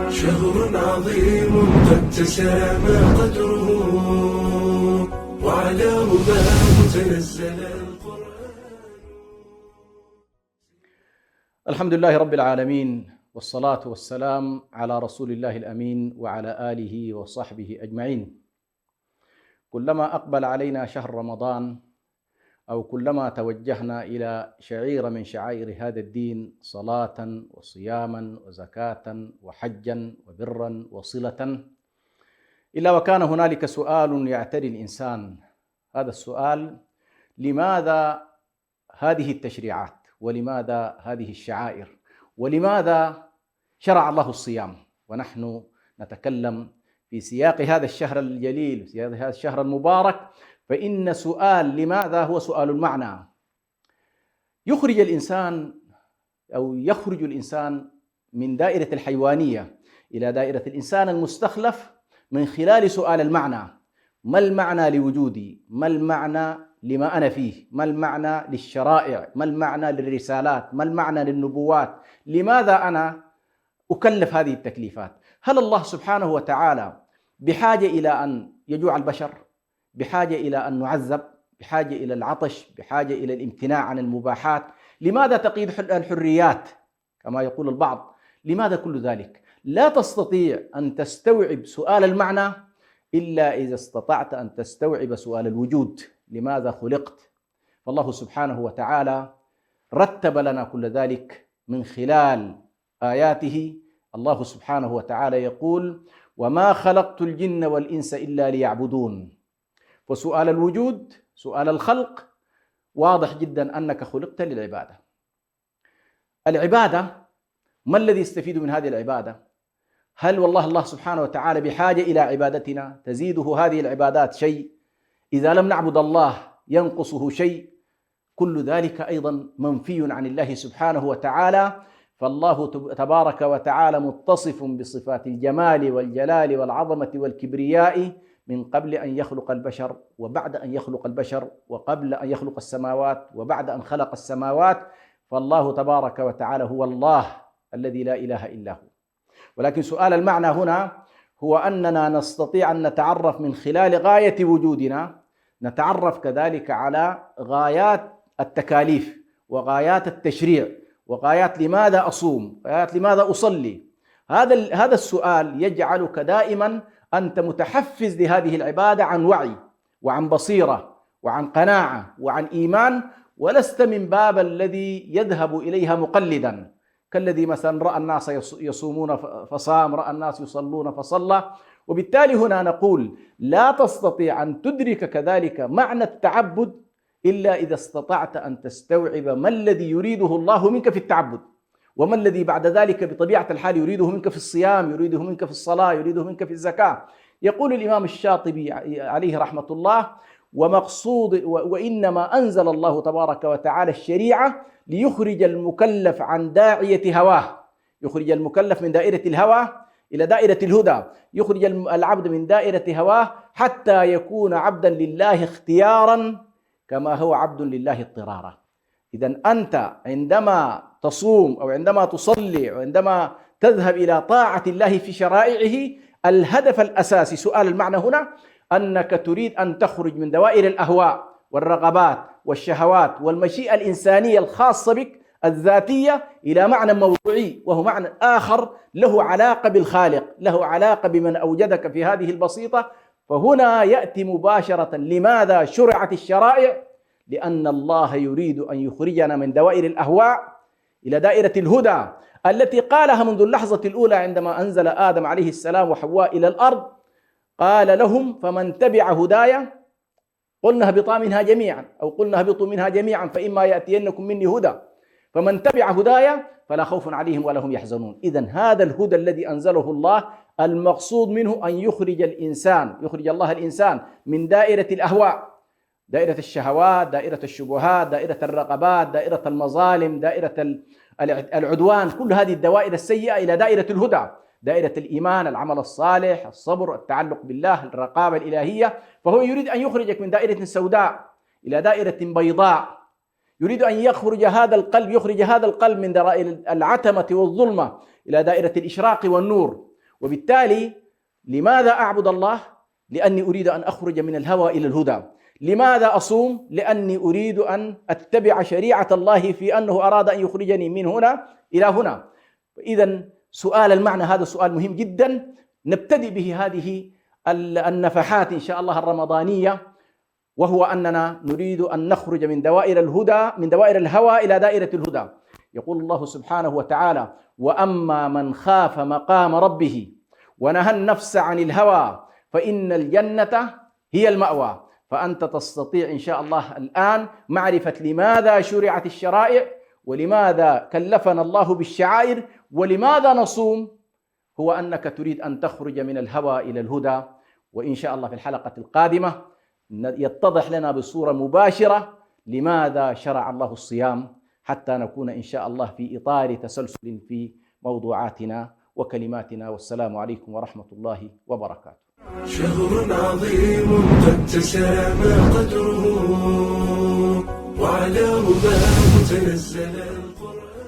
شهر عظيم قد تسامى قدره وعلى رباه تنزل القرآن. الحمد لله رب العالمين، والصلاة والسلام على رسول الله الأمين وعلى آله وصحبه أجمعين. كلما أقبل علينا شهر رمضان أو كلما توجهنا إلى شعيرة من شعائر هذا الدين، صلاة وصياما وزكاة وحجا وبرا وصلة، إلا وكان هنالك سؤال يعتري الإنسان. هذا السؤال: لماذا هذه التشريعات؟ ولماذا هذه الشعائر؟ ولماذا شرع الله الصيام؟ ونحن نتكلم في سياق هذا الشهر الجليل، في هذا الشهر المبارك، فإن سؤال لماذا هو سؤال المعنى. يخرج الإنسان من دائرة الحيوانية إلى دائرة الإنسان المستخلف من خلال سؤال المعنى. ما المعنى لوجودي؟ ما المعنى لما أنا فيه؟ ما المعنى للشرائع؟ ما المعنى للرسالات؟ ما المعنى للنبوات؟ لماذا أنا أكلف هذه التكليفات؟ هل الله سبحانه وتعالى بحاجة إلى أن يجوع البشر؟ بحاجة إلى أن نعذب؟ بحاجة إلى العطش؟ بحاجة إلى الامتناع عن المباحات؟ لماذا تقييد الحريات كما يقول البعض؟ لماذا كل ذلك؟ لا تستطيع أن تستوعب سؤال المعنى إلا إذا استطعت أن تستوعب سؤال الوجود. لماذا خلقت؟ فالله سبحانه وتعالى رتب لنا كل ذلك من خلال آياته. الله سبحانه وتعالى يقول: وما خلقت الجن والإنس إلا ليعبدون. وسؤال الوجود، سؤال الخلق، واضح جدا أنك خلقت للعبادة. العبادة، ما الذي يستفيد من هذه العبادة؟ هل والله الله سبحانه وتعالى بحاجة إلى عبادتنا؟ تزيده هذه العبادات شيء؟ إذا لم نعبد الله ينقصه شيء؟ كل ذلك أيضا منفي عن الله سبحانه وتعالى. فالله تبارك وتعالى متصف بصفات الجمال والجلال والعظمة والكبرياء من قبل أن يخلق البشر، وبعد أن يخلق البشر، وقبل أن يخلق السماوات، وبعد أن خلق السماوات. فالله تبارك وتعالى هو الله الذي لا إله إلا هو. ولكن سؤال المعنى هنا هو أننا نستطيع أن نتعرف من خلال غاية وجودنا، نتعرف كذلك على غايات التكاليف وغايات التشريع وغايات لماذا أصوم، غايات لماذا أصلي. هذا السؤال يجعلك دائما أنت متحفز لهذه العبادة عن وعي وعن بصيرة وعن قناعة وعن إيمان، ولست من باب الذي يذهب إليها مقلدا، كالذي مثلا رأى الناس يصومون فصام، رأى الناس يصلون فصلى. وبالتالي هنا نقول: لا تستطيع أن تدرك كذلك معنى التعبد إلا إذا استطعت أن تستوعب ما الذي يريده الله منك في التعبد، وما الذي بعد ذلك بطبيعة الحال يريده منك في الصيام، يريده منك في الصلاة، يريده منك في الزكاة. يقول الإمام الشاطبي عليه رحمة الله: وإنما أنزل الله تبارك وتعالى الشريعة ليخرج المكلف عن داعية هواه، يخرج المكلف من دائرة الهوى إلى دائرة الهدى، يخرج العبد من دائرة هواه حتى يكون عبدا لله اختيارا كما هو عبد لله اضطرارا. إذن أنت عندما تصوم أو عندما تصلي أو عندما تذهب إلى طاعة الله في شرائعه، الهدف الأساسي، سؤال المعنى هنا، أنك تريد أن تخرج من دوائر الأهواء والرغبات والشهوات والمشيئة الإنسانية الخاصة بك الذاتية إلى معنى موضوعي، وهو معنى آخر له علاقة بالخالق، له علاقة بمن أوجدك في هذه البسيطة. فهنا يأتي مباشرة لماذا شرعت الشرائع؟ لأن الله يريد أن يخرجنا من دوائر الأهواء إلى دائرة الهدى التي قالها منذ اللحظة الأولى عندما أنزل آدم عليه السلام وحواء إلى الأرض. قال لهم: فمن تبع هدايا، قلنا اهبطوا منها جميعا، أو قلنا اهبطوا منها جميعا فإما يأتينكم مني هدى، فمن تبع هدايا فلا خوف عليهم ولا هم يحزنون. إذن هذا الهدى الذي أنزله الله المقصود منه أن يخرج الله الإنسان من دائرة الأهواء، دائرة الشهوات، دائرة الشبهات، دائرة الرغبات، دائرة المظالم، دائرة العدوان، كل هذه الدوائر السيئة، إلى دائرة الهدى، دائرة الإيمان، العمل الصالح، الصبر، التعلق بالله، الرقابة الإلهية. فهو يريد أن يخرجك من دائرة سوداء إلى دائرة بيضاء. يريد أن يخرج هذا القلب من دائرة العتمة والظلمة إلى دائرة الإشراق والنور. وبالتالي لماذا أعبد الله؟ لأني أريد أن أخرج من الهوى إلى الهدى. لماذا أصوم؟ لأني أريد أن أتبع شريعة الله في أنه أراد أن يخرجني من هنا إلى هنا. إذا سؤال المعنى هذا سؤال مهم جدا، نبتدئ به هذه النفحات إن شاء الله الرمضانية، وهو أننا نريد أن نخرج من دوائر الهدى، من دوائر الهوى إلى دائرة الهدى. يقول الله سبحانه وتعالى: وأما من خاف مقام ربه ونهى النفس عن الهوى فإن الجنة هي المأوى. فأنت تستطيع إن شاء الله الآن معرفة لماذا شرعت الشرائع، ولماذا كلفنا الله بالشعائر، ولماذا نصوم. هو أنك تريد أن تخرج من الهوى إلى الهدى. وإن شاء الله في الحلقة القادمة يتضح لنا بصورة مباشرة لماذا شرع الله الصيام، حتى نكون إن شاء الله في إطار تسلسل في موضوعاتنا وكلماتنا. والسلام عليكم ورحمة الله وبركاته. شهر عظيم قد تسامى قدره، وعلى رباه تنزل القرآن.